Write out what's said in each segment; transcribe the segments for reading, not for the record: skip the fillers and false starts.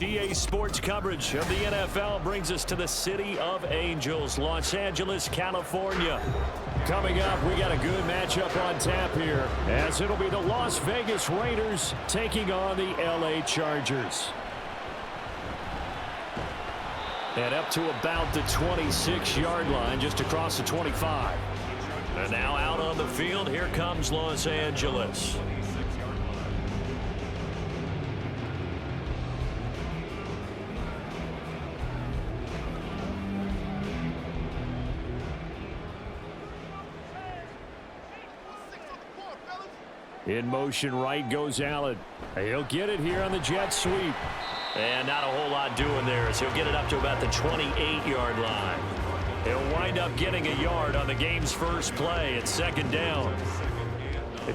EA Sports coverage of the NFL brings us to the City of Angels, Los Angeles, California. Coming up, we got a good matchup on tap here, as it'll be the Las Vegas Raiders taking on the LA Chargers. And up to about the 26-yard line, just across the 25. And now out on the field, here comes Los Angeles. In motion right goes Allen. He'll get it here on the jet sweep. And not a whole lot doing there as he'll get it up to about the 28-yard line. He'll wind up getting a yard on the game's first play at second down.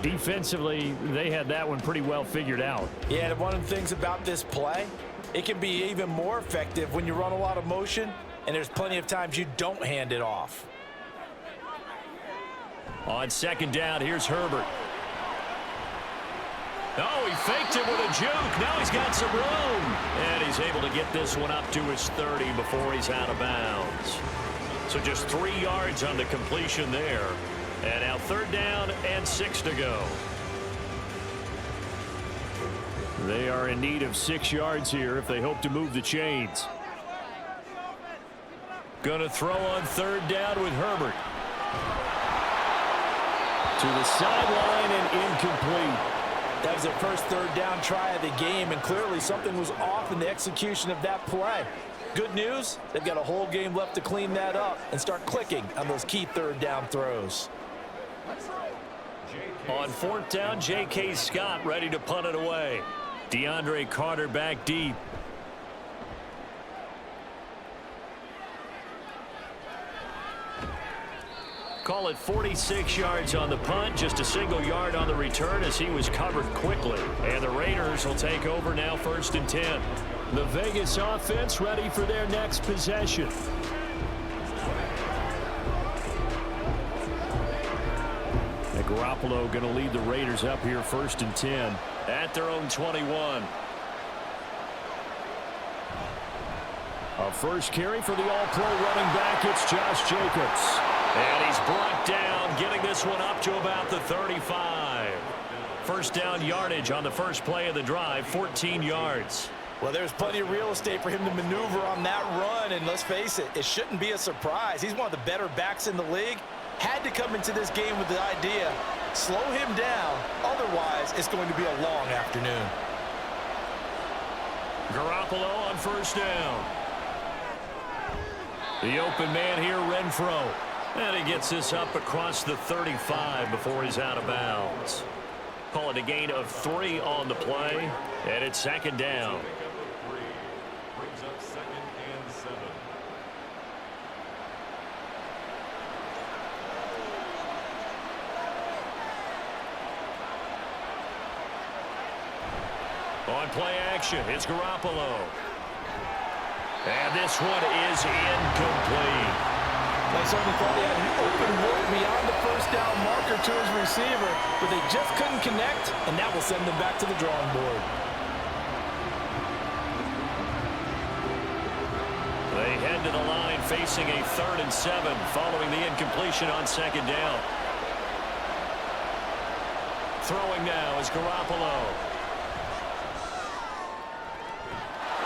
Defensively, they had that one pretty well figured out. Yeah, and one of the things about this play, it can be even more effective when you run a lot of motion, and there's plenty of times you don't hand it off. On second down, here's Herbert. Oh, he faked it with a juke. Now he's got some room. And he's able to get this one up to his 30 before he's out of bounds. So just 3 yards on the completion there. And now third down and 6 to go. They are in need of 6 yards here if they hope to move the chains. Gonna throw on third down with Herbert. To the sideline and incomplete. That was their first third down try of the game, and clearly something was off in the execution of that play. Good news, they've got a whole game left to clean that up and start clicking on those key third down throws. On fourth down, J.K. Scott ready to punt it away. DeAndre Carter back deep. Call it 46 yards on the punt, just a single yard on the return as he was covered quickly. And the Raiders will take over now, first and 10. The Vegas offense ready for their next possession. And Garoppolo going to lead the Raiders up here, first and 10 at their own 21. A first carry for the all-pro running back, it's Josh Jacobs. And he's brought down, getting this one up to about the 35. First down yardage on the first play of the drive, 14 yards. Well, there's plenty of real estate for him to maneuver on that run, and let's face it, it shouldn't be a surprise. He's one of the better backs in the league. Had to come into this game with the idea, slow him down, otherwise it's going to be a long afternoon. Garoppolo on first down. The open man here, Renfro. And he gets this up across the 35 before he's out of bounds. Call it a gain of 3 on the play, and it's second down. On play action, it's Garoppolo. And this one is incomplete. They certainly thought they had an open look beyond the first down marker to his receiver, but they just couldn't connect, and that will send them back to the drawing board. They head to the line facing a 3rd and 7 following the incompletion on second down. Throwing now is Garoppolo.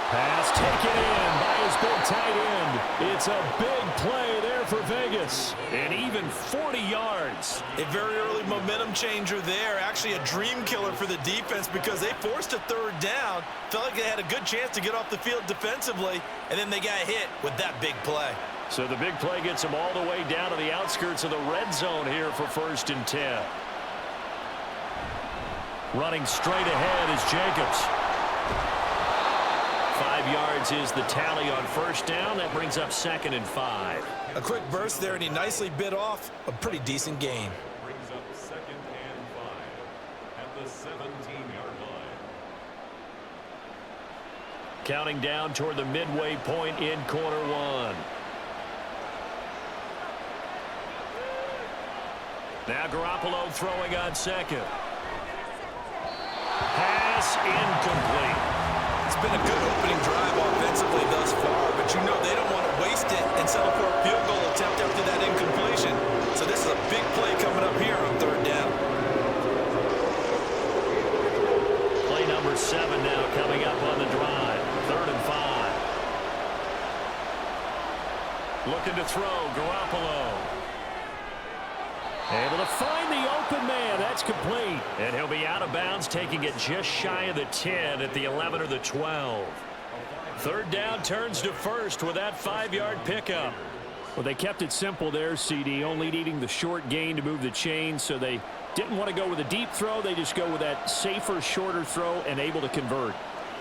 Pass taken in by his big tight end. It's a big play there for Vegas. And even 40 yards. A very early momentum changer there. Actually a dream killer for the defense because they forced a third down. Felt like they had a good chance to get off the field defensively. And then they got hit with that big play. So the big play gets them all the way down to the outskirts of the red zone here for first and 10. Running straight ahead is Jacobs. 5 yards is the tally on first down. That brings up 2nd and 5. A quick burst there, and he nicely bit off a pretty decent gain. Brings up 2nd and 5 at the 17-yard line. Counting down toward the midway point in quarter 1. Now Garoppolo throwing on second. Pass incomplete. It's been a good opening drive offensively thus far, but you know they don't want to waste it and settle for a field goal attempt after that incompletion. So this is a big play coming up here on third down. Play number 7 now coming up on the drive. 3rd and 5. Looking to throw, Garoppolo. Able to find the open man. That's complete. And he'll be out of bounds, taking it just shy of the 10 at the 11 or the 12. 3rd down turns to first with that 5-yard pickup. Well, they kept it simple there, CD, only needing the short gain to move the chain, so they didn't want to go with a deep throw. They just go with that safer, shorter throw and able to convert.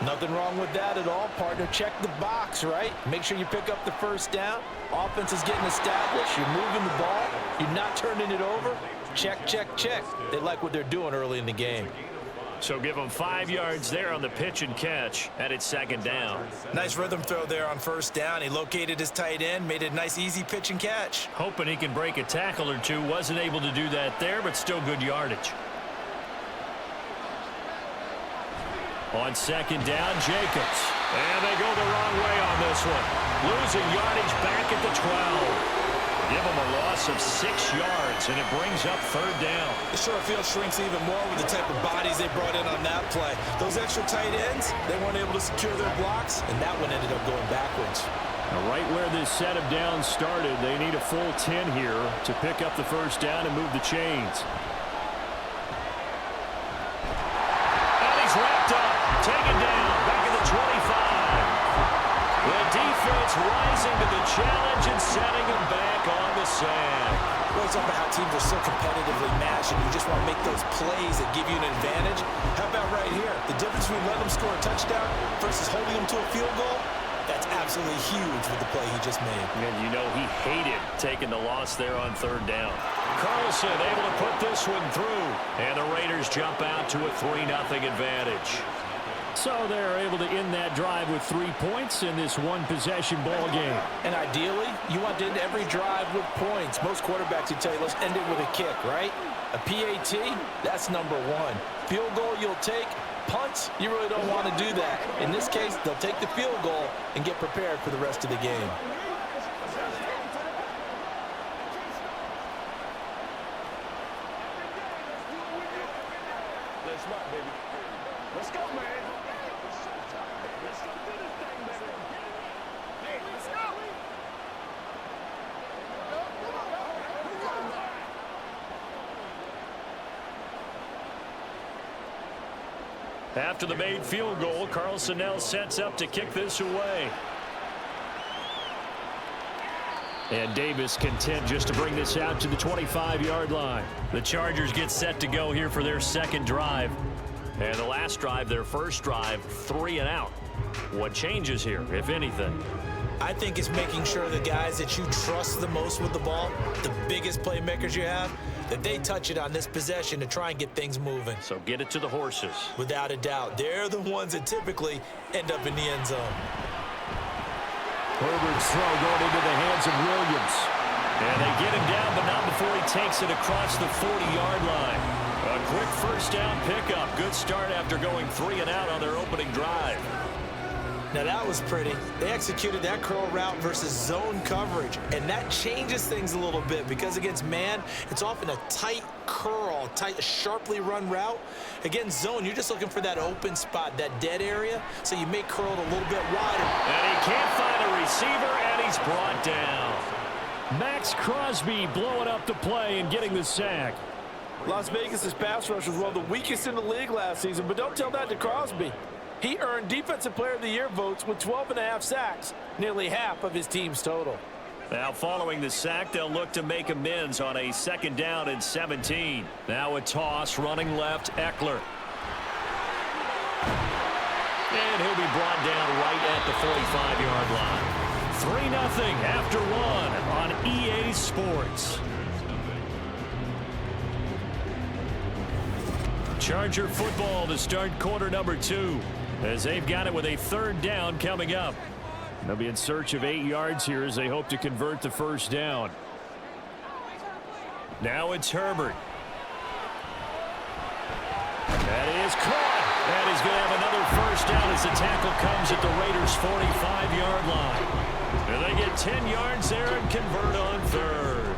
Nothing wrong with that at all, partner. Check the box, right? Make sure you pick up the first down. Offense is getting established. You're moving the ball. You're not turning it over. Check, check, check. They like what they're doing early in the game. So give them 5 yards there on the pitch and catch, and it's 2nd down. Nice rhythm throw there on 1st down. He located his tight end, made a nice easy pitch and catch. Hoping he can break a tackle or two. Wasn't able to do that there, but still good yardage. On 2nd down, Jacobs. And they go the wrong way on this one. Losing yardage back at the 12. Give them a loss of 6 yards, and it brings up 3rd down. The short field shrinks even more with the type of bodies they brought in on that play. Those extra tight ends, they weren't able to secure their blocks, and that one ended up going backwards. Now, right where this set of downs started, they need a full 10 here to pick up the 1st down and move the chains. And he's wrapped up, taken down, back at the 25. The defense rising to the challenge and setting him back on the sand. Well, it's all about how teams are so competitively matched, and you just want to make those plays that give you an advantage. How about right here? The difference between letting them score a touchdown versus holding them to a field goal, that's absolutely huge with the play he just made. And you know he hated taking the loss there on 3rd down. Carlson able to put this one through. And the Raiders jump out to a 3-0 advantage. So they're able to end that drive with 3 points in this one-possession ball game. And ideally, you want to end every drive with points. Most quarterbacks would tell you, let's end it with a kick, right? A PAT, that's number 1. Field goal you'll take. Punts, you really don't want to do that. In this case, they'll take the field goal and get prepared for the rest of the game. Let's go, man. Let's go do this thing, baby. Hey, let's go. After the made field goal, Carlson now sets up to kick this away. And Davis content just to bring this out to the 25-yard line. The Chargers get set to go here for their 2nd drive. And the last drive, their 1st drive, 3 and out. What changes here, if anything? I think it's making sure the guys that you trust the most with the ball, the biggest playmakers you have, that they touch it on this possession to try and get things moving. So get it to the horses. Without a doubt. They're the ones that typically end up in the end zone. Herbert's throw going into the hands of Williams. And they get him down, but not before he takes it across the 40-yard line. A quick 1st down pickup. Good start after going 3 and out on their opening drive. Now that was pretty. They executed that curl route versus zone coverage, and that changes things a little bit because against man, it's often a tight curl, tight, sharply run route. Against zone, you're just looking for that open spot, that dead area, so you may curl it a little bit wider. And he can't find a receiver, and he's brought down. Max Crosby blowing up the play and getting the sack. Las Vegas' pass rush was one of the weakest in the league last season, but don't tell that to Crosby. He earned Defensive Player of the Year votes with 12.5 sacks, nearly half of his team's total. Now following the sack, they'll look to make amends on a 2nd down and 17. Now a toss running left, Eckler. And he'll be brought down right at the 45-yard line. 3-0 after 1 on EA Sports. Charger football to start quarter number 2 as they've got it with a 3rd down coming up. They'll be in search of 8 yards here as they hope to convert the 1st down. Now it's Herbert. That is caught. And he's going to have another first down as the tackle comes at the Raiders' 45-yard line. And they get 10 yards there and convert on third.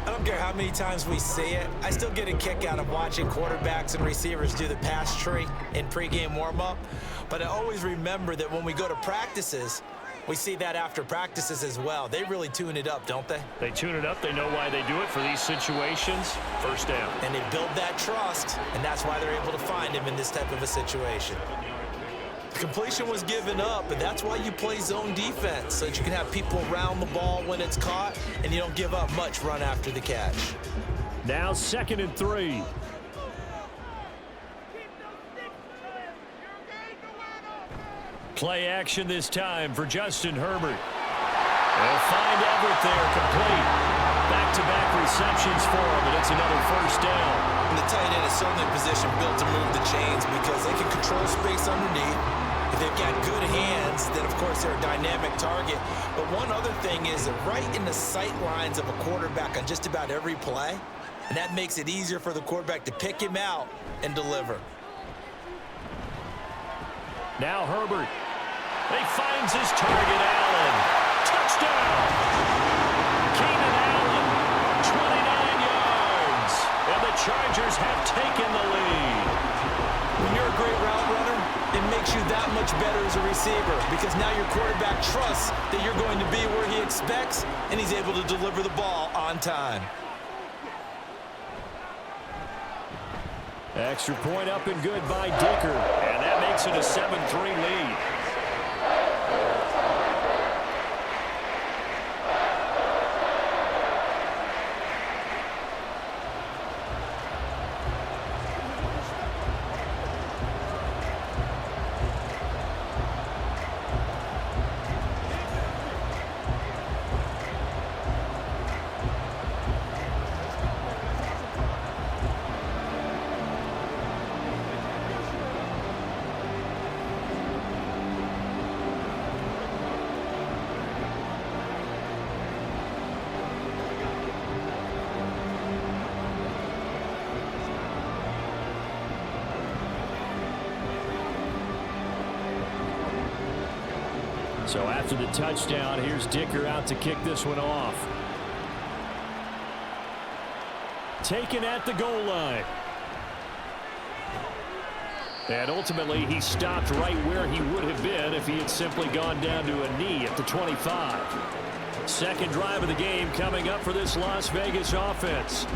I don't care how many times we see it. I still get a kick out of watching quarterbacks and receivers do the pass tree in pregame warm-up. But I always remember that when we go to practices, we see that after practices as well. They really tune it up, don't they? They tune it up. They know why they do it for these situations. First down. And they build that trust, and that's why they're able to find him in this type of a situation. The completion was given up, but that's why you play zone defense, so that you can have people around the ball when it's caught, and you don't give up much run after the catch. Now 2nd and 3. Play action this time for Justin Herbert. They'll find Everett there, complete. Back-to-back receptions for him, and it's another first down. And the tight end is certainly in position built to move the chains because they can control space underneath. If they've got good hands, then of course they're a dynamic target. But one other thing is that right in the sight lines of a quarterback on just about every play, and that makes it easier for the quarterback to pick him out and deliver. Now Herbert. He finds his target, Allen. Touchdown! Keenan Allen, 29 yards. And the Chargers have taken the lead. When you're a great route runner, it makes you that much better as a receiver because now your quarterback trusts that you're going to be where he expects, and he's able to deliver the ball on time. Extra point up and good by Dicker. And that makes it a 7-3 lead. So after the touchdown, here's Dicker out to kick this one off. Taken at the goal line. And ultimately, he stopped right where he would have been if he had simply gone down to a knee at the 25. Second drive of the game coming up for this Las Vegas offense.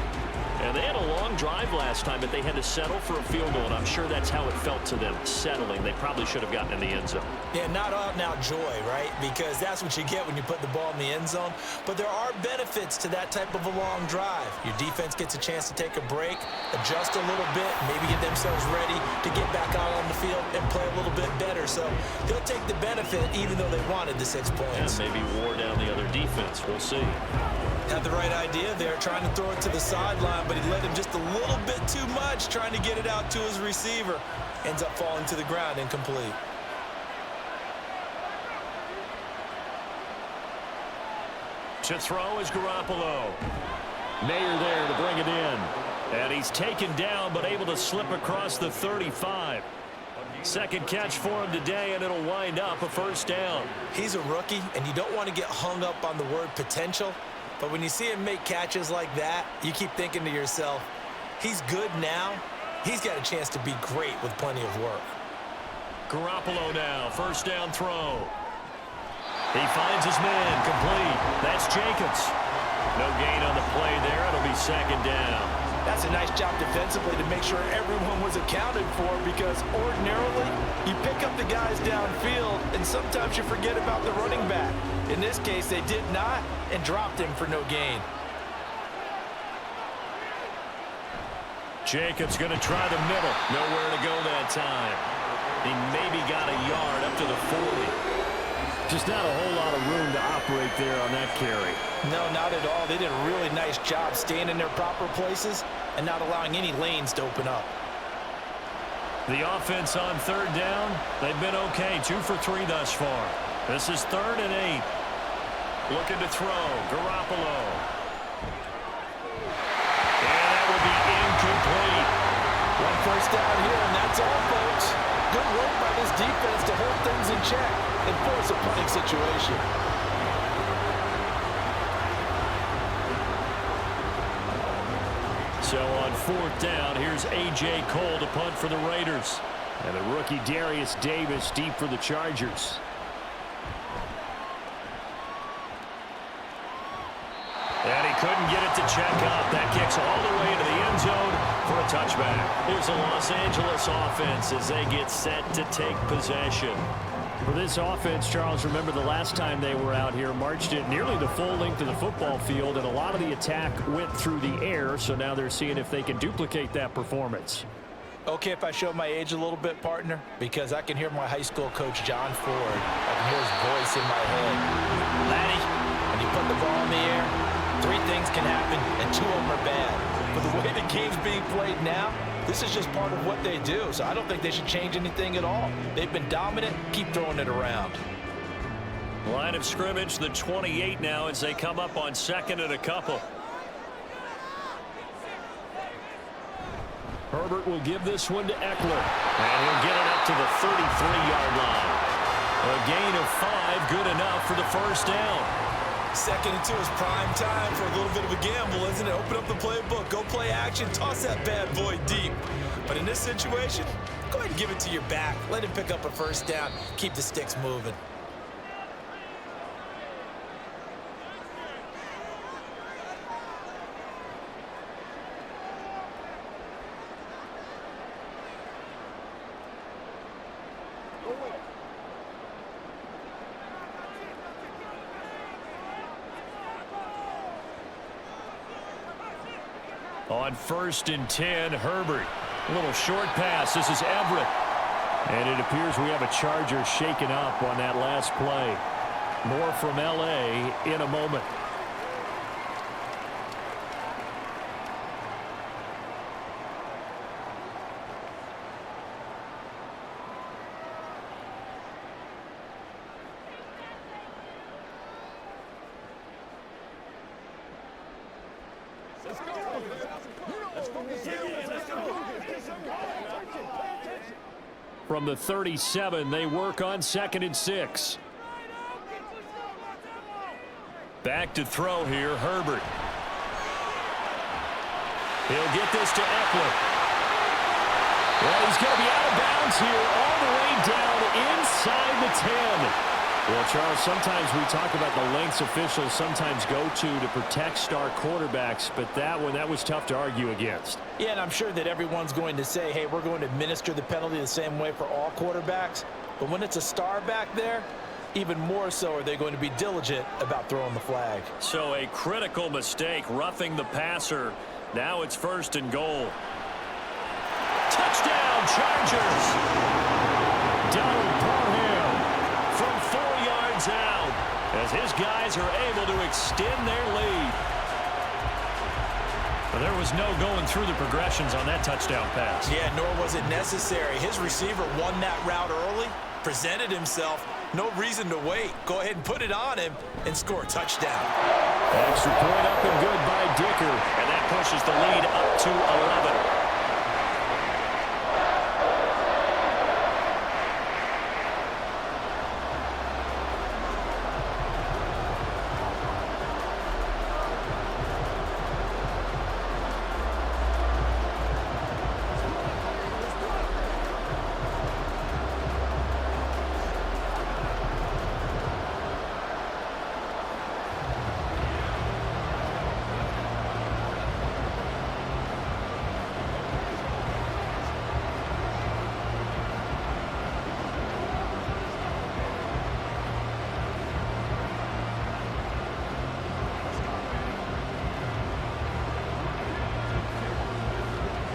And they had a long drive last time, but they had to settle for a field goal, and I'm sure that's how it felt to them, settling. They probably should have gotten in the end zone. Yeah, not out-and-out joy, right? Because that's what you get when you put the ball in the end zone. But there are benefits to that type of a long drive. Your defense gets a chance to take a break, adjust a little bit, maybe get themselves ready to get back out on the field and play a little bit better. So they'll take the benefit even though they wanted the 6 points. And maybe wore down the other defense. We'll see. Had the right idea there, trying to throw it to the sideline, but he let him just a little bit too much, trying to get it out to his receiver. Ends up falling to the ground, incomplete. To throw is Garoppolo. Mayer there to bring it in. And he's taken down, but able to slip across the 35. Second catch for him today, and it'll wind up a first down. He's a rookie, and you don't want to get hung up on the word potential. But when you see him make catches like that, you keep thinking to yourself, he's good now. He's got a chance to be great with plenty of work. Garoppolo now, first down throw. He finds his man, complete. That's Jacobs. No gain on the play there. It'll be second down. That's a nice job defensively to make sure everyone was accounted for, because ordinarily you pick up the guys downfield and sometimes you forget about the running back. In this case, they did not and dropped him for no gain. Jacobs going to try the middle. Nowhere to go that time. He maybe got a yard up to the 40. Just not a whole lot of room to operate there on that carry. No, not at all. They did a really nice job staying in their proper places and not allowing any lanes to open up. The offense on third down, they've been okay. 2 for 3 thus far. This is 3rd and 8. Looking to throw. Garoppolo. And that will be incomplete. One first down here, and that's all, folks. Good work by this defense to hold things in check and force a punting situation. So on 4th down, here's A.J. Cole to punt for the Raiders. And the rookie Darius Davis deep for the Chargers. And he couldn't get it to check up. That kicks all the way into the end zone for a touchback. Here's the Los Angeles offense as they get set to take possession. For this offense, Charles, remember the last time they were out here, marched it nearly the full length of the football field, and a lot of the attack went through the air, so now they're seeing if they can duplicate that performance. Okay, if I show my age a little bit, partner, because I can hear my high school coach, John Ford. I can hear his voice in my head. Laddie, when you put the ball in the air, 3 things can happen, and 2 of them are bad. But the way the game's being played now, this is just part of what they do, so I don't think they should change anything at all. They've been dominant. Keep throwing it around. Line of scrimmage, the 28 now as they come up on 2nd and a couple. Herbert will give this one to Eckler, and he'll get it up to the 33-yard line. A gain of 5, good enough for the first down. 2nd and 2 is prime time for a little bit of a gamble, isn't it? Open up the playbook, go play action, toss that bad boy deep. But in this situation, go ahead and give it to your back. Let him pick up a first down. Keep the sticks moving. On 1st and 10, Herbert. A little short pass. This is Everett. And it appears we have a Charger shaken up on that last play. More from L.A. in a moment. From the 37, they work on 2nd and 6. Back to throw here, Herbert. He'll get this to Eckler. Well, he's going to be out of bounds here all the way down inside the 10. Well, Charles, sometimes we talk about the lengths officials sometimes go to protect star quarterbacks, but that was tough to argue against. Yeah, and I'm sure that everyone's going to say, hey, we're going to administer the penalty the same way for all quarterbacks. But when it's a star back there, even more so are they going to be diligent about throwing the flag. So a critical mistake, roughing the passer. Now it's 1st and goal. Touchdown, Chargers! Donald Parham from 4 yards out as his guys are able to extend their lead. But there was no going through the progressions on that touchdown pass. Yeah, nor was it necessary. His receiver won that route early, presented himself. No reason to wait. Go ahead and put it on him and score a touchdown. Extra point up and good by Dicker. And that pushes the lead up to 11.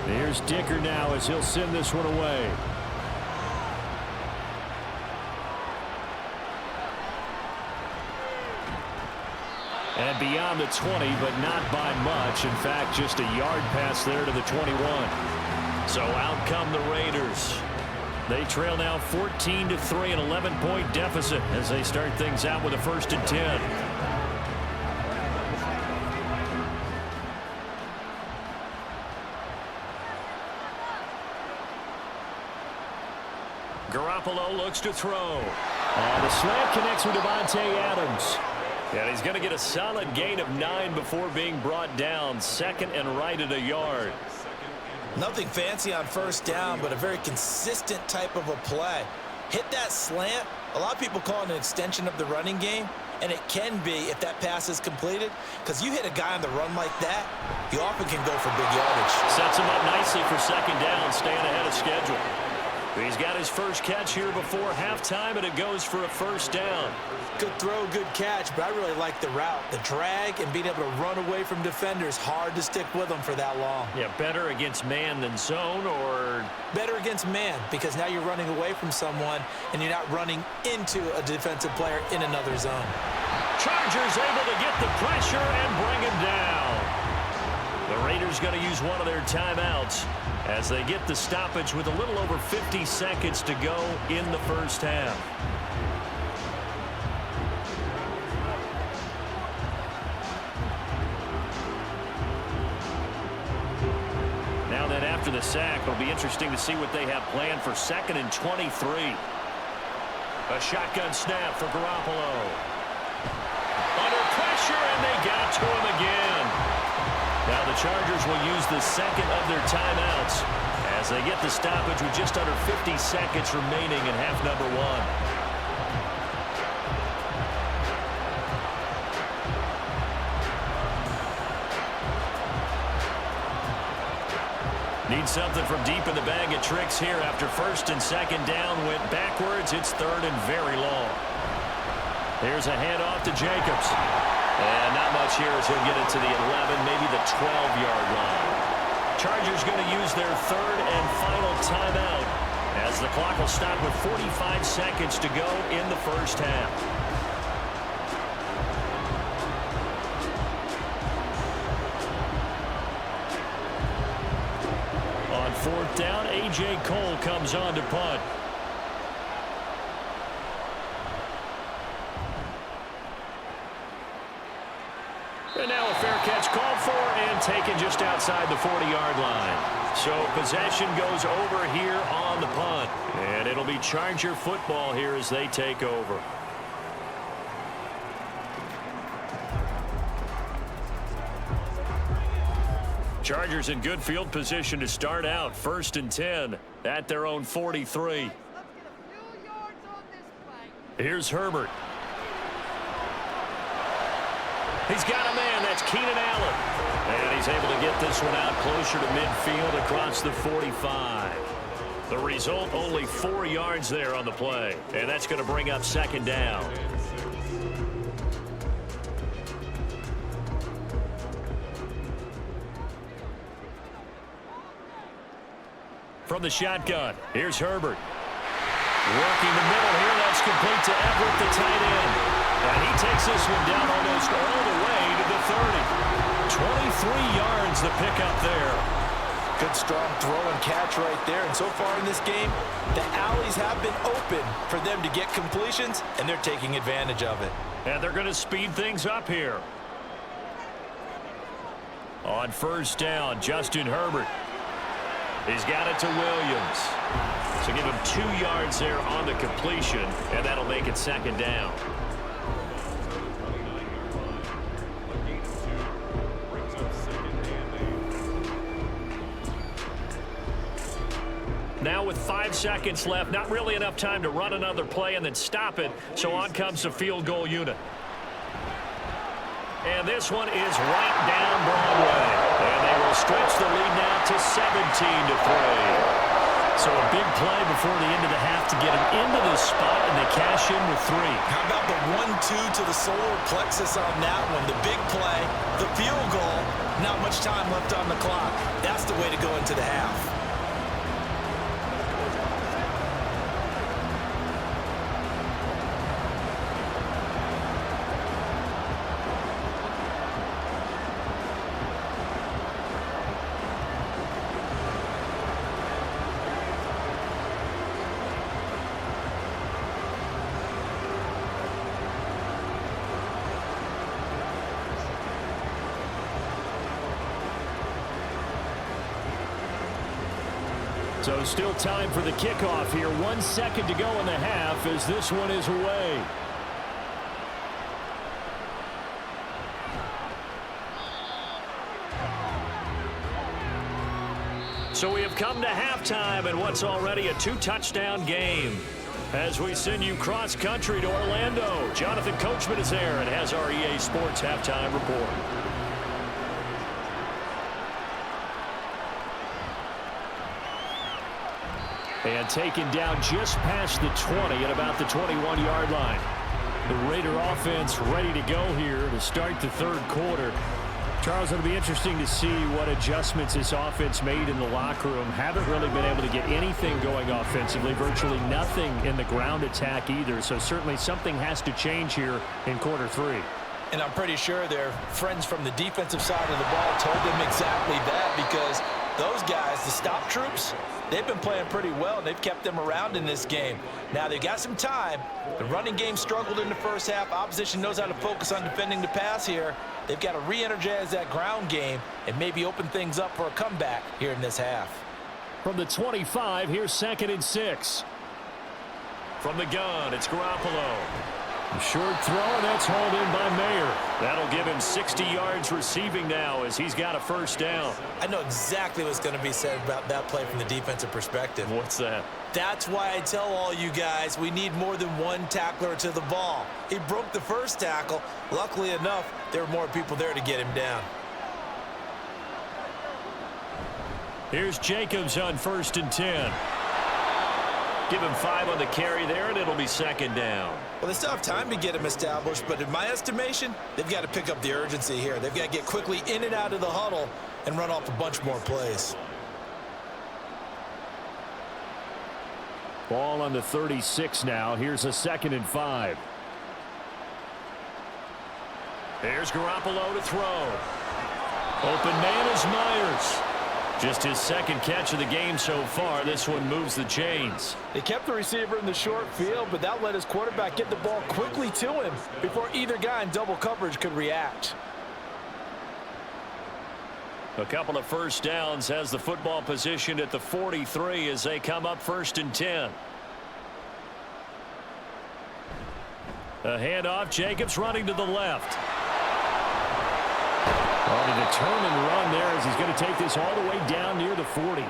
Here's Dicker now as he'll send this one away. And beyond the 20, but not by much. In fact, just a yard pass there to the 21. So out come the Raiders. They trail now 14-3, an 11-point deficit as they start things out with a 1st and 10. Garoppolo looks to throw. And the slant connects with Devontae Adams. And he's going to get a solid gain of 9 before being brought down. Second and right at a yard. Nothing fancy on first down, but a very consistent type of a play. Hit that slant. A lot of people call it an extension of the running game, and it can be if that pass is completed, because you hit a guy on the run like that, you often can go for big yardage. Sets him up nicely for second down, staying ahead of schedule. He's got his first catch here before halftime, and it goes for a first down. Good throw, good catch, but I really like the route. The drag and being able to run away from defenders, hard to stick with them for that long. Yeah, better against man than zone, or? Better against man, because now you're running away from someone, and you're not running into a defensive player in another zone. Chargers able to get the pressure and bring him down. The Raiders going to use one of their timeouts as they get the stoppage with a little over 50 seconds to go in the first half. Now then, after the sack, it'll be interesting to see what they have planned for 2nd and 23. A shotgun snap for Garoppolo. Under pressure, and they got to him again. Now the Chargers will use the second of their timeouts as they get the stoppage with just under 50 seconds remaining in half number 1. Need something from deep in the bag of tricks here after first and second down went backwards. It's 3rd and very long. Here's a handoff to Jacobs. And not much here as he'll get it to the 11, maybe the 12-yard line. Chargers going to use their 3rd and final timeout as the clock will stop with 45 seconds to go in the first half. On 4th down, A.J. Cole comes on to punt. And now a fair catch called for and taken just outside the 40-yard line. So possession goes over here on the punt. And it'll be Charger football here as they take over. Chargers in good field position to start out. 1st and 10 at their own 43. Here's Herbert. He's got a man. That's Keenan Allen. And he's able to get this one out closer to midfield across the 45. The result, only 4 yards there on the play. And that's going to bring up second down. From the shotgun, here's Herbert. Working the middle here, that's complete to Everett, the tight end. And he takes this one down almost all the way to the 30. 23 yards the pickup there. Good strong throw and catch right there. And so far in this game, the alleys have been open for them to get completions, and they're taking advantage of it. And they're going to speed things up here. On first down, Justin Herbert. He's got it to Williams. So give him 2 yards there on the completion, and that'll make it second down. Now with 5 seconds left, not really enough time to run another play and then stop it, so on comes the field goal unit. And this one is right down Broadway. And they will stretch the lead now to 17-3. So a big play before the end of the half to get him into this spot, and they cash in with 3. How about the 1-2 to the solar plexus on that one? The big play, the field goal, not much time left on the clock. That's the way to go into the half. So still time for the kickoff here. 1 second to go in the half as this one is away. So we have come to halftime in what's already a 2-touchdown game. As we send you cross-country to Orlando, Jonathan Coachman is there and has our EA Sports halftime report. And taken down just past the 20 at about the 21-yard line. The Raider offense ready to go here to start the third quarter. Charles, it'll be interesting to see what adjustments this offense made in the locker room. Haven't really been able to get anything going offensively, virtually nothing in the ground attack either. So certainly something has to change here in quarter three. And I'm pretty sure their friends from the defensive side of the ball told them exactly that, because those guys, the stop troops, they've been playing pretty well, and they've kept them around in this game. Now, they've got some time. The running game struggled in the first half. Opposition knows how to focus on defending the pass here. They've got to re-energize that ground game and maybe open things up for a comeback here in this half. From the 25, here's 2nd and 6. From the gun, it's Garoppolo. A short throw, and that's hauled in by Mayer. That'll give him 60 yards receiving now as he's got a first down. I know exactly what's going to be said about that play from the defensive perspective. What's that? That's why I tell all you guys we need more than one tackler to the ball. He broke the first tackle. Luckily enough, there were more people there to get him down. Here's Jacobs on 1st and 10. Give him 5 on the carry there, and it'll be 2nd down. Well, they still have time to get him established, but in my estimation, they've got to pick up the urgency here. They've got to get quickly in and out of the huddle and run off a bunch more plays. Ball on the 36 now. Here's a 2nd and 5. There's Garoppolo to throw. Open man is Myers. Just his 2nd catch of the game so far. This one moves the chains. They kept the receiver in the short field, but that let his quarterback get the ball quickly to him before either guy in double coverage could react. A couple of first downs, has the football positioned at the 43 as they come up 1st and 10. A handoff, Jacobs running to the left. On a determined run there as he's going to take this all the way down near the 40.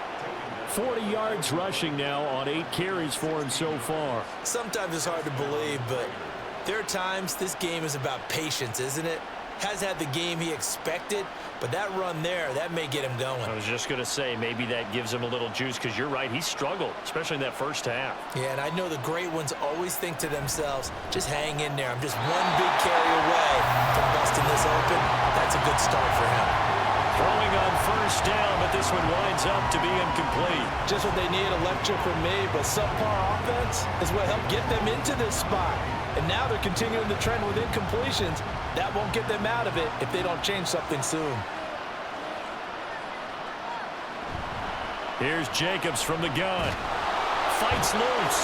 40 yards rushing now on 8 carries for him so far. Sometimes it's hard to believe, but there are times this game is about patience, isn't it? Has had the game he expected, but that run there, that may get him going. I was just going to say, maybe that gives him a little juice, because you're right, he struggled, especially in that first half. Yeah, and I know the great ones always think to themselves, just hang in there. I'm just one big carry away from busting this open. That's a good start for him. Throwing on 1st down, but this one winds up to be incomplete. Just what they need, a lecture from me, but subpar offense is what helped get them into this spot. And now they're continuing the trend with incompletions. That won't get them out of it if they don't change something soon. Here's Jacobs from the gun. Fights loose.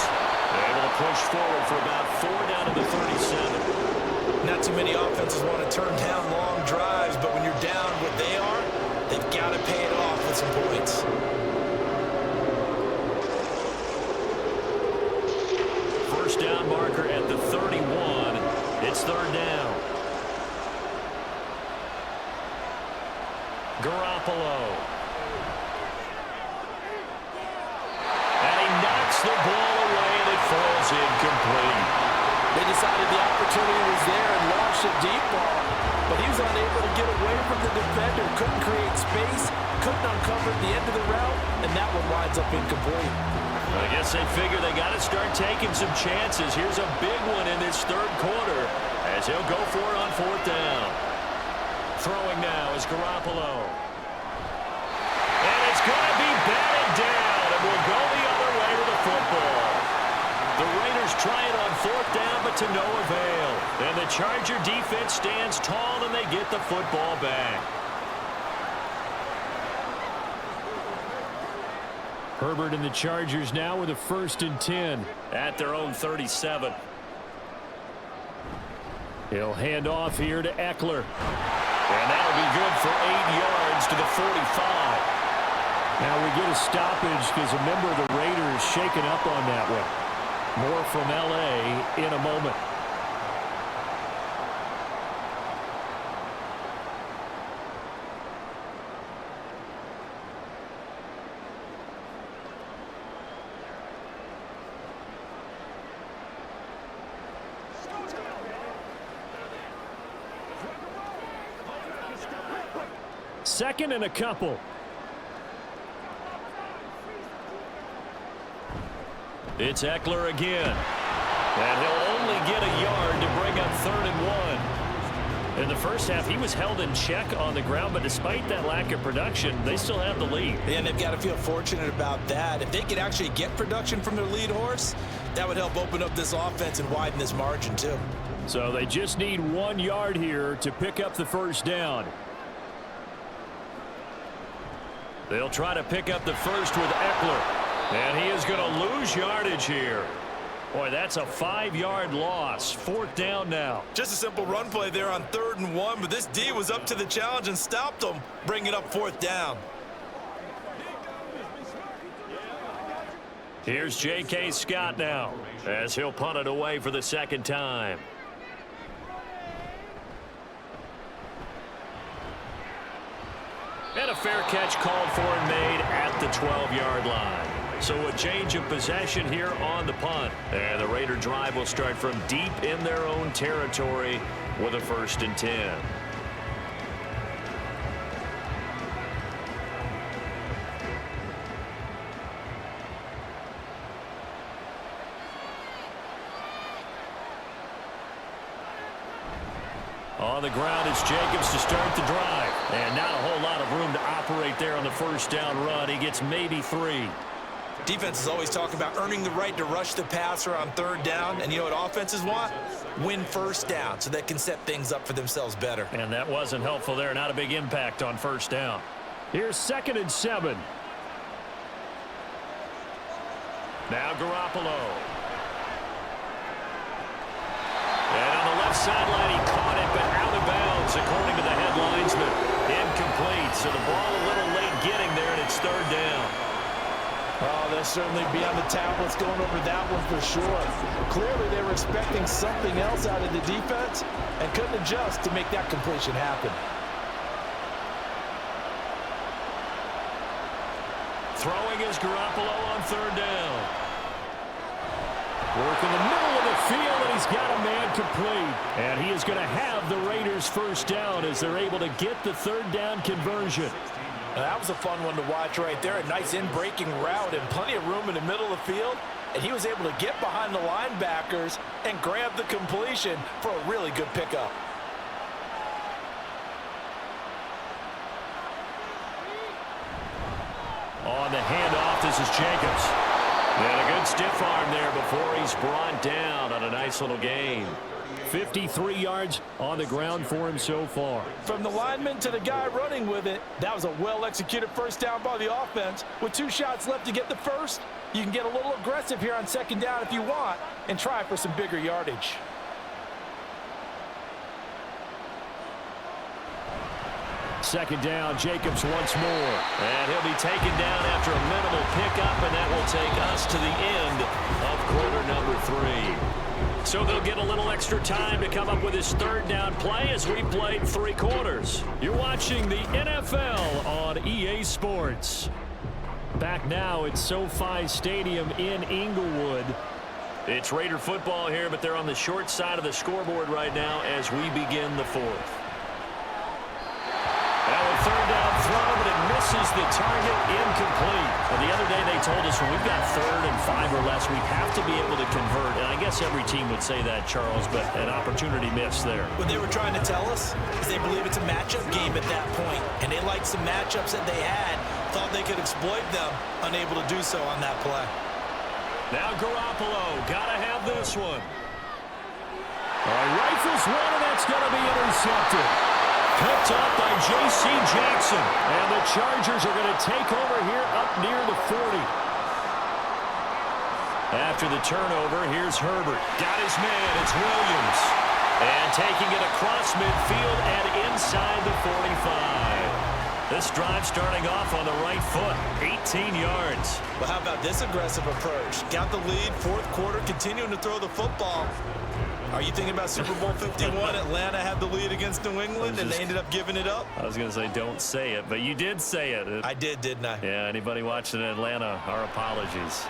Able to push forward for about 4 down to the 37. Not too many offenses want to turn down long drives, but when you're down what they are, they've got to pay it off with some points. First down marker at the 31. It's 3rd down. Garoppolo. And he knocks the ball away, and it falls incomplete. They decided the opportunity was there and launched a deep ball, but he was unable to get away from the defender, couldn't create space, couldn't uncover at the end of the route, and that one winds up incomplete. I guess they figure they got to start taking some chances. Here's a big one in this third quarter as he'll go for it on 4th down. Throwing now is Garoppolo. And it's going to be batted down, and will go the other way with the football. The Raiders try it on 4th down, but to no avail. And the Charger defense stands tall, and they get the football back. Herbert and the Chargers now with a 1st and 10 at their own 37. He'll hand off here to Eckler. And that'll be good for 8 yards to the 45. Now we get a stoppage because a member of the Raiders shaken up on that one. More from L.A. in a moment. Second and a couple. It's Eckler again. And he'll only get a yard to bring up 3rd and 1. In the first half, he was held in check on the ground, but despite that lack of production, they still have the lead. And they've got to feel fortunate about that. If they could actually get production from their lead horse, that would help open up this offense and widen this margin too. So they just need 1 yard here to pick up the first down. They'll try to pick up the first with Eckler. And he is going to lose yardage here. Boy, that's a 5-yard loss. 4th down now. Just a simple run play there on 3rd and 1, but this D was up to the challenge and stopped them, bringing up 4th down. Here's J.K. Scott now as he'll punt it away for the 2nd time. And a fair catch called for and made at the 12-yard line. So a change of possession here on the punt. And the Raider drive will start from deep in their own territory with a 1st and 10. On the ground, it's Jacobs to start the drive. And not a whole lot of room to operate there on the 1st down run. He gets maybe 3. Defenses always talk about earning the right to rush the passer on 3rd down. And you know what offenses want? Win 1st down so they can set things up for themselves better. And that wasn't helpful there. Not a big impact on 1st down. Here's 2nd and 7. Now Garoppolo. And on the left sideline, he caught it, but out of bounds, according to the headlinesman. Incomplete. So the ball a little late getting there, and it's 3rd down. Oh, they'll certainly be on the tablets going over that one for sure. Clearly, they were expecting something else out of the defense and couldn't adjust to make that completion happen. Throwing is Garoppolo on 3rd down. Work in the middle of the field, and he's got a man complete. And he is going to have the Raiders' 1st down as they're able to get the 3rd down conversion. That was a fun one to watch right there. A nice in-breaking route and plenty of room in the middle of the field. And he was able to get behind the linebackers and grab the completion for a really good pickup. On the handoff, this is Jacobs. And a good stiff arm there before he's brought down on a nice little gain. 53 yards on the ground for him so far. From the lineman to the guy running with it, that was a well-executed 1st down by the offense. With 2 shots left to get the first, you can get a little aggressive here on 2nd down if you want and try for some bigger yardage. Second down, Jacobs once more. And he'll be taken down after a minimal pickup, and that will take us to the end of quarter number 3. So they'll get a little extra time to come up with his 3rd down play as we played 3 quarters. You're watching the NFL on EA Sports. Back now at SoFi Stadium in Inglewood. It's Raider football here, but they're on the short side of the scoreboard right now as we begin the 4th. Now a 3rd down throw, but it misses the target, incomplete. Well, the other day they told us when we've got 3rd and 5 or less, we have to be able to convert. And I guess every team would say that, Charles, but an opportunity missed there. What they were trying to tell us is they believe it's a matchup game at that point, and they liked some matchups that they had, thought they could exploit them, unable to do so on that play. Now Garoppolo, gotta have this one. Rifles one, and that's gonna be intercepted. Picked up by J.C. Jackson. And the Chargers are going to take over here up near the 40. After the turnover, here's Herbert. Got his man. It's Williams. And taking it across midfield and inside the 45. This drive starting off on the right foot, 18 yards. Well, how about this aggressive approach? Got the lead, fourth quarter, continuing to throw the football. Are you thinking about Super Bowl 51? Atlanta had the lead against New England, and they ended up giving it up? I was going to say don't say it, but you did say it. I did, didn't I? Yeah, anybody watching Atlanta, our apologies.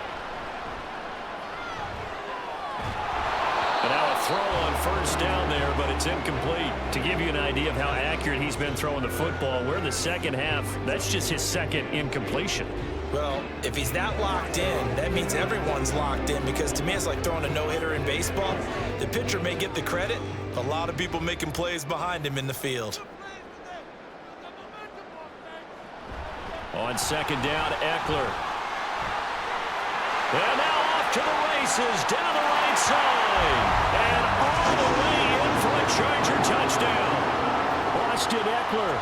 And now a throw on first down there, but it's incomplete. To give you an idea of how accurate he's been throwing the football, we're in the second half. That's just his second incompletion. Well, if he's that locked in, that means everyone's locked in, because to me it's like throwing a no-hitter in baseball. The pitcher may get the credit. A lot of people making plays behind him in the field. On second down, Eckler. And now off to the races, down the right side. And all the way in for a Charger touchdown. Austin Eckler,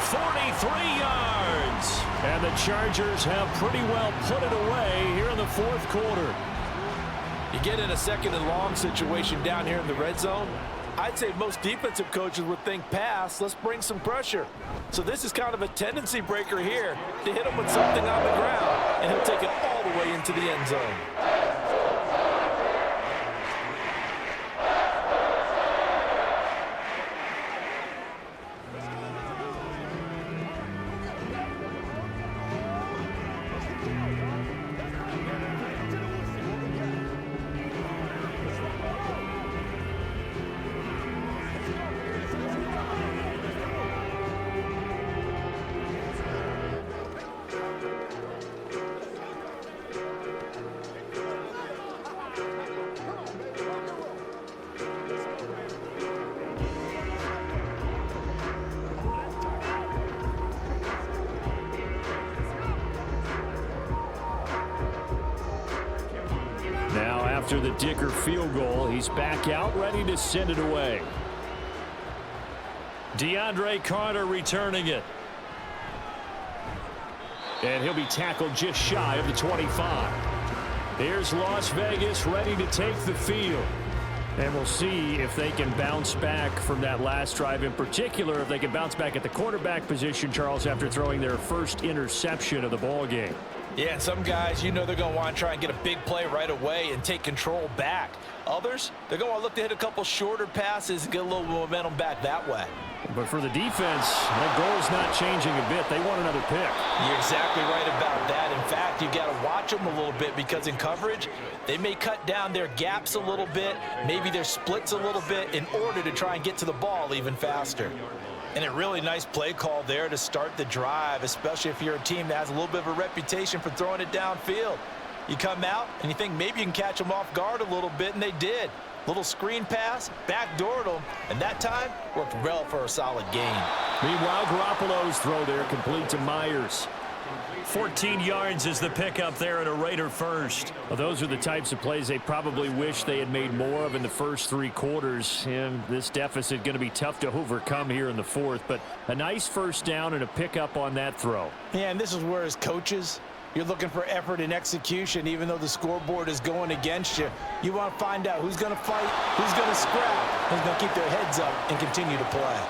43 yards. And the Chargers have pretty well put it away here in the fourth quarter. You get in a second and long situation down here in the red zone. I'd say most defensive coaches would think pass, let's bring some pressure. So this is kind of a tendency breaker here to hit him with something on the ground, and he'll take it all the way into the end zone. Now after the Dicker field goal, he's back out ready to send it away. DeAndre Carter returning it. And he'll be tackled just shy of the 25. Here's Las Vegas ready to take the field. And we'll see if they can bounce back from that last drive, in particular if they can bounce back at the quarterback position, Charles, after throwing their first interception of the ball game. Yeah, and some guys, you know they're going to want to try and get a big play right away and take control back. Others, they're going to look to hit a couple shorter passes and get a little momentum back that way. But for the defense, that goal's not changing a bit. They want another pick. You're exactly right about that. In fact, you've got to watch them a little bit, because in coverage, they may cut down their gaps a little bit, maybe their splits a little bit, in order to try and get to the ball even faster. And a really nice play call there to start the drive, especially if you're a team that has a little bit of a reputation for throwing it downfield. You come out and you think maybe you can catch them off guard a little bit, and they did. Little screen pass, backdoored them, and that time worked well for a solid gain. Meanwhile, Garoppolo's throw there complete to Myers. 14 yards is the pickup there and a Raider first. Well, those are the types of plays they probably wish they had made more of in the first three quarters. And this deficit going to be tough to overcome here in the fourth. But a nice first down and a pickup on that throw. Yeah, and this is where, as coaches, you're looking for effort and execution. Even though the scoreboard is going against you, you want to find out who's going to fight, who's going to scrap, who's going to keep their heads up and continue to play.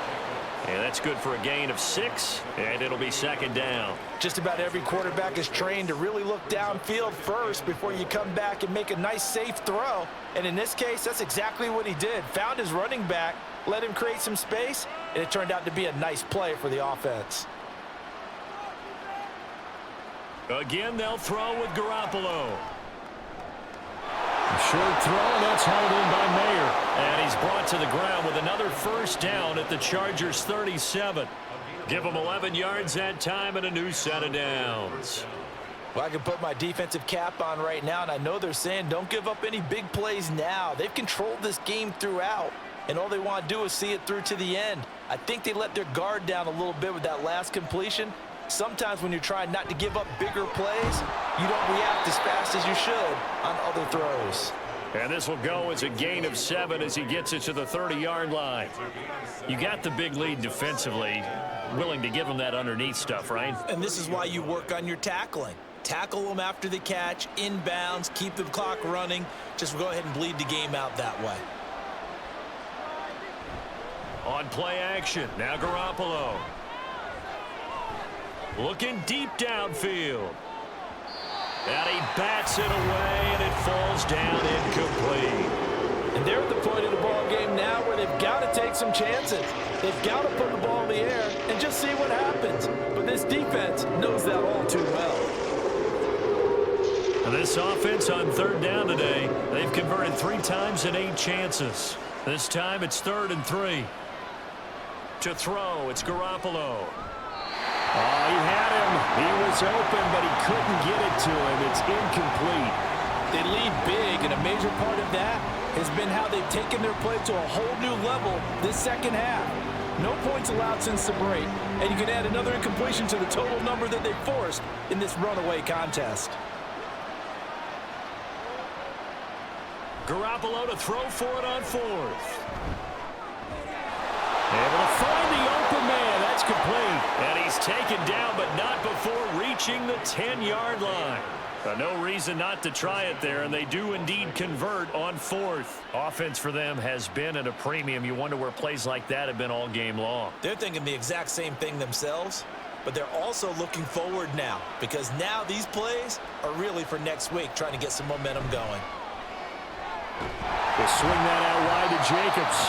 And that's good for a gain of 6, and it'll be second down. Just about every quarterback is trained to really look downfield first before you come back and make a nice, safe throw. And in this case, that's exactly what he did. Found his running back, let him create some space, and it turned out to be a nice play for the offense. Again, they'll throw with Garoppolo. A short throw, and that's held in by Mayer. And he's brought to the ground with another first down at the Chargers' 37. Give them 11 yards that time and a new set of downs. Well, I can put my defensive cap on right now, and I know they're saying don't give up any big plays now. They've controlled this game throughout, and all they want to do is see it through to the end. I think they let their guard down a little bit with that last completion. Sometimes when you're trying not to give up bigger plays, you don't react as fast as you should on other throws. And this will go as a gain of 7 as he gets it to the 30-yard line. You got the big lead defensively, willing to give him that underneath stuff, right? And this is why you work on your tackling. Tackle them after the catch, inbounds, keep the clock running. Just go ahead and bleed the game out that way. On play action, now Garoppolo. Looking deep downfield. And he bats it away, and it falls down incomplete. And they're at the point of the ball game now where they've got to take some chances. They've got to put the ball in the air and just see what happens. But this defense knows that all too well. And this offense on third down today, they've converted 3 times in 8 chances. This time it's 3rd and 3. To throw, it's Garoppolo. Oh, he had him. He was open, but he couldn't get it to him. It's incomplete. They lead big, and a major part of that has been how they've taken their play to a whole new level this second half. No points allowed since the break, and you can add another incompletion to the total number that they forced in this runaway contest. Garoppolo to throw for it on 4th. Able to find the open man. That's complete. And he's taken down, but not before reaching the 10-yard line. No reason not to try it there, and they do indeed convert on 4th. Offense for them has been at a premium. You wonder where plays like that have been all game long. They're thinking the exact same thing themselves, but they're also looking forward now, because now these plays are really for next week, trying to get some momentum going. They swing that out wide to Jacobs.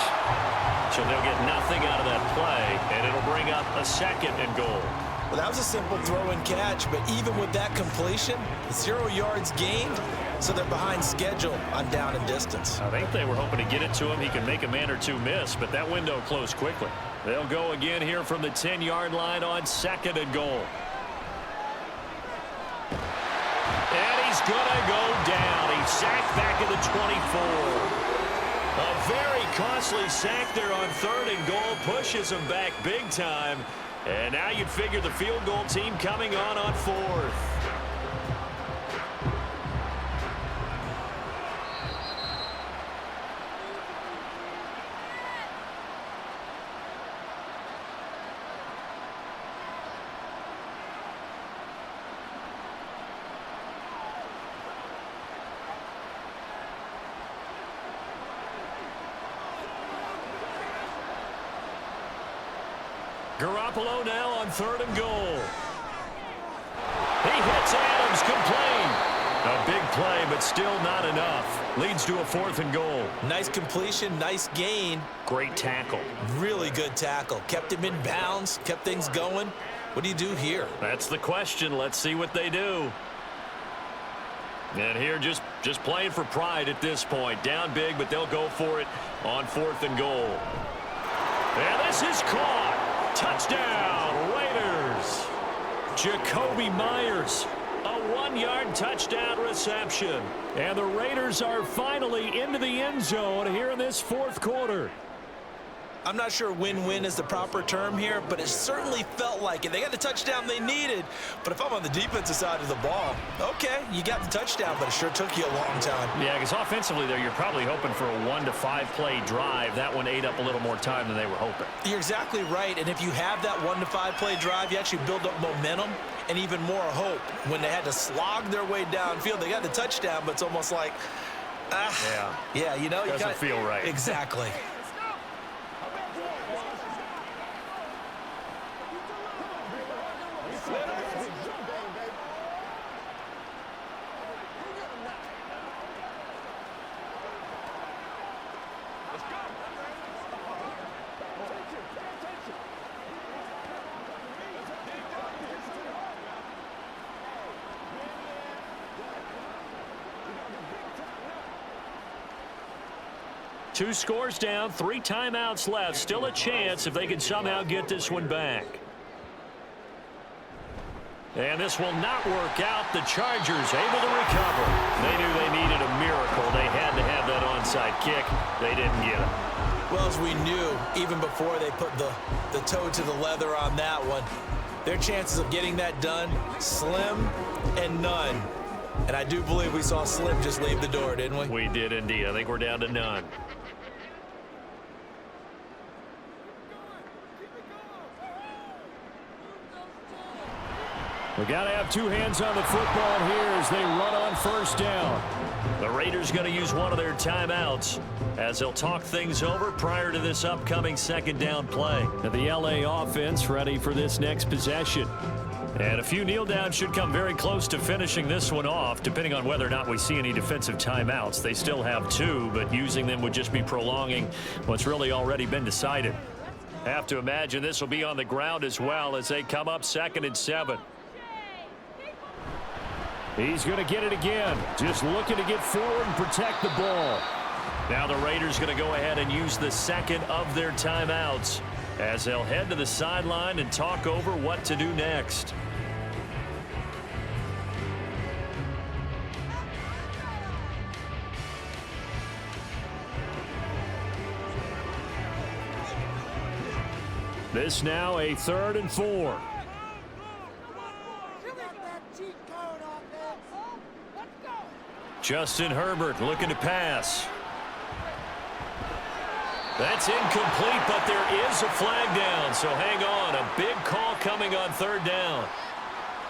So they'll get nothing out of that play, and it'll bring up a 2nd and goal. Well, that was a simple throw and catch, but even with that completion, 0 yards gained, so they're behind schedule on down and distance. I think they were hoping to get it to him. He can make a man or 2 miss, but that window closed quickly. They'll go again here from the 10-yard line on 2nd and goal. And he's going to go down. He's sacked back at the 24. A very costly sack there on 3rd and goal. Pushes him back big time. And now you'd figure the field goal team coming on 4th. Garoppolo now on 3rd and goal. He hits Adams, complete. A big play, but still not enough. Leads to a 4th and goal. Nice completion, nice gain. Great tackle. Really good tackle. Kept him in bounds, kept things going. What do you do here? That's the question. Let's see what they do. And here just playing for pride at this point. Down big, but they'll go for it on 4th and goal. And this is caught. Touchdown, Raiders. Jacoby Myers, a 1-yard touchdown reception. And the Raiders are finally into the end zone here in this 4th quarter. I'm not sure win-win is the proper term here, but it certainly felt like it. They got the touchdown they needed, but if I'm on the defensive side of the ball, okay, you got the touchdown, but it sure took you a long time. Yeah, because offensively there, you're probably hoping for a 1 to 5 play drive. That one ate up a little more time than they were hoping. You're exactly right, and if you have that 1 to 5 play drive, you actually build up momentum and even more hope. When they had to slog their way downfield, they got the touchdown, but it's almost like, yeah, you know, doesn't feel right. Exactly. Two scores down, 3 timeouts left. Still a chance if they can somehow get this one back. And this will not work out. The Chargers able to recover. They knew they needed a miracle. They had to have that onside kick. They didn't get it. Well, as we knew, even before they put the toe to the leather on that one, their chances of getting that done, slim and none. And I do believe we saw Slim just leave the door, didn't we? We did indeed. I think we're down to none. We got to have 2 hands on the football here as they run on 1st down. The Raiders going to use one of their timeouts as they'll talk things over prior to this upcoming 2nd down play. And the LA offense ready for this next possession. And a few kneel downs should come very close to finishing this one off, depending on whether or not we see any defensive timeouts. They still have 2, but using them would just be prolonging what's really already been decided. Have to imagine this will be on the ground as well as they come up 2nd and 7. He's going to get it again. Just looking to get forward and protect the ball. Now the Raiders going to go ahead and use the 2nd of their timeouts as they'll head to the sideline and talk over what to do next. This now a 3rd and 4. Justin Herbert looking to pass. That's incomplete, but there is a flag down, so hang on. A big call coming on 3rd down.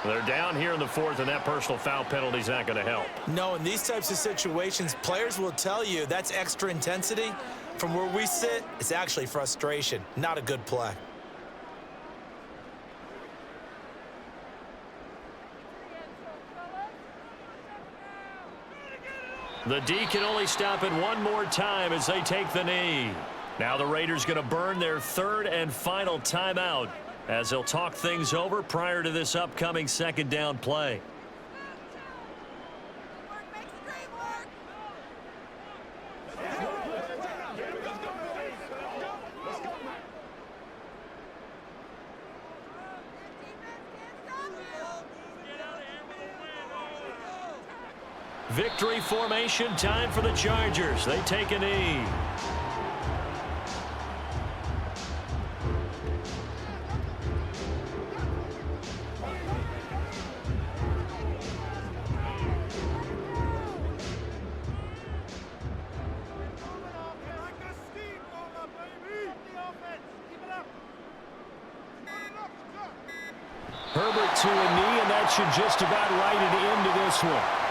They're down here in the 4th, and that personal foul penalty is not going to help. No, in these types of situations, players will tell you that's extra intensity. From where we sit, it's actually frustration, not a good play. The D can only stop it one more time as they take the knee. Now the Raiders going to burn their 3rd and final timeout as they'll talk things over prior to this upcoming 2nd down play. Victory formation, time for the Chargers. They take a knee. Herbert to a knee, and that should just about write it into this one.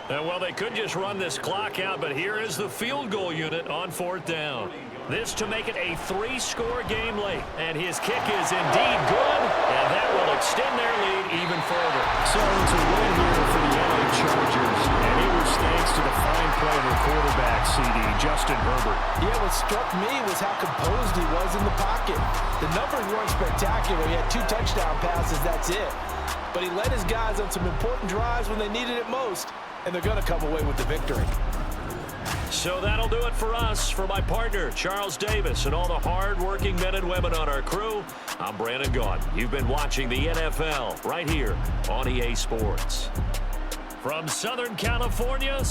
Well, they could just run this clock out, but here is the field goal unit on 4th down. This to make it a 3-score game late. And his kick is indeed good, and that will extend their lead even further. So it's a win here for the LA Chargers, and it was thanks to the fine play of their quarterback, CD, Justin Herbert. Yeah, what struck me was how composed he was in the pocket. The numbers weren't spectacular. He had 2 touchdown passes, that's it. But he led his guys on some important drives when they needed it most. And they're going to come away with the victory. So that'll do it for us. For my partner, Charles Davis, and all the hard-working men and women on our crew, I'm Brandon Gaudin. You've been watching the NFL right here on EA Sports. From Southern California...